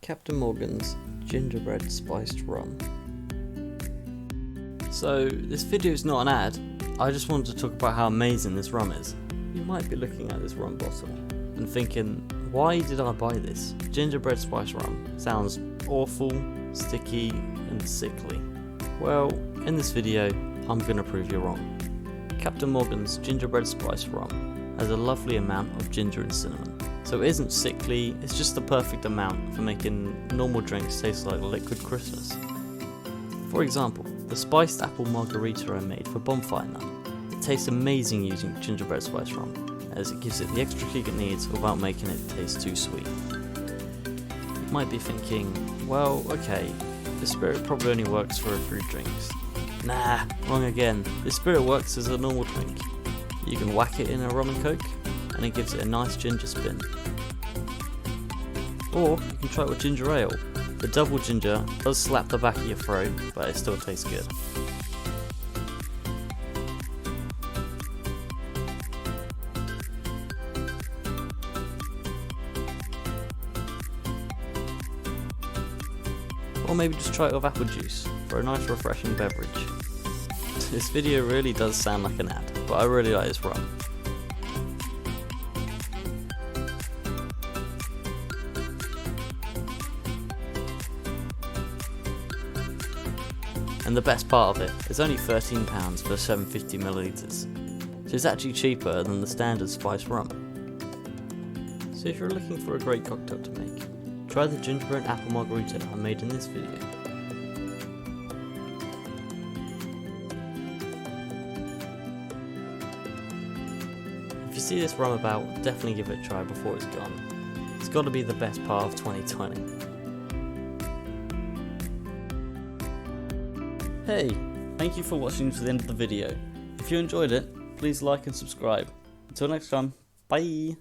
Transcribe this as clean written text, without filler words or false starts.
Captain Morgan's Gingerbread Spiced Rum. So this video is not an ad, I just wanted to talk about how amazing this rum is. You might be looking at this rum bottle and thinking, why did I buy this? Gingerbread Spiced Rum sounds awful, sticky and sickly. Well, in this video I'm going to prove you wrong. Captain Morgan's Gingerbread Spiced Rum has a lovely amount of ginger and cinnamon. So it isn't sickly, it's just the perfect amount for making normal drinks taste like liquid Christmas. For example, the spiced apple margarita I made for bonfire night. It tastes amazing using gingerbread spiced rum, as it gives it the extra kick it needs without making it taste too sweet. You might be thinking, well, okay, the spirit probably only works for fruit drinks. Nah, wrong again. The spirit works as a normal drink. You can whack it in a rum and coke, and it gives it a nice ginger spin. Or you can try it with ginger ale. The double ginger does slap the back of your throat, but it still tastes good. Or maybe just try it with apple juice for a nice refreshing beverage. This video really does sound like an ad, but I really like this rum. And the best part of it, it's only £13 for 750ml, so it's actually cheaper than the standard spiced rum. So if you're looking for a great cocktail to make, try the gingerbread apple margarita I made in this video. If you see this rum about, definitely give it a try before it's gone. It's got to be the best part of 2020. Hey, thank you for watching to the end of the video. If you enjoyed it, please like and subscribe. Until next time, bye!